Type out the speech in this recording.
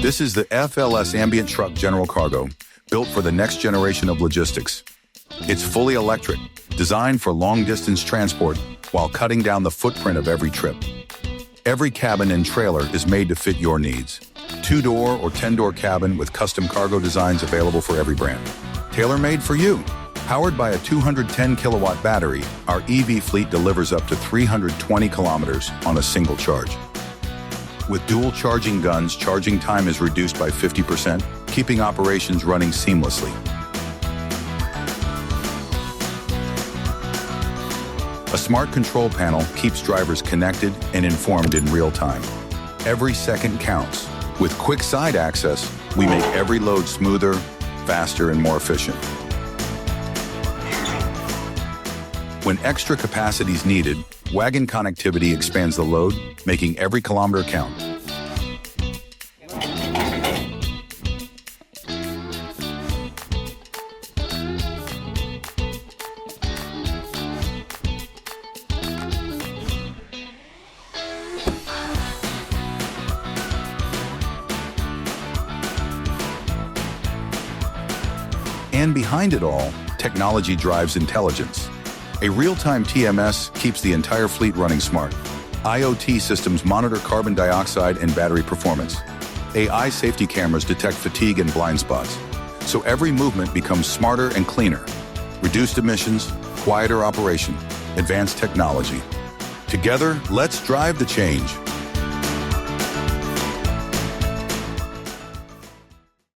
This is the FLS Ambient Truck General Cargo, built for the next generation of logistics. It's fully electric, designed for long-distance transport while cutting down the footprint of every trip. Every cabin and trailer is made to fit your needs. 2-door or 10-door cabin with custom cargo designs available for every brand. Tailor-made for you. Powered by a 210-kilowatt battery, our EV fleet delivers up to 320 kilometers on a single charge. With dual charging guns, charging time is reduced by 50%, keeping operations running seamlessly. A smart control panel keeps drivers connected and informed in real time. Every second counts. With quick side access, we make every load smoother, faster, and more efficient. When extra capacity is needed, wagon connectivity expands the load, making every kilometer count. And behind it all, technology drives intelligence. A real-time TMS keeps the entire fleet running smart. IoT systems monitor carbon dioxide and battery performance. AI safety cameras detect fatigue and blind spots. So every movement becomes smarter and cleaner. Reduced emissions, quieter operation, advanced technology. Together, let's drive the change.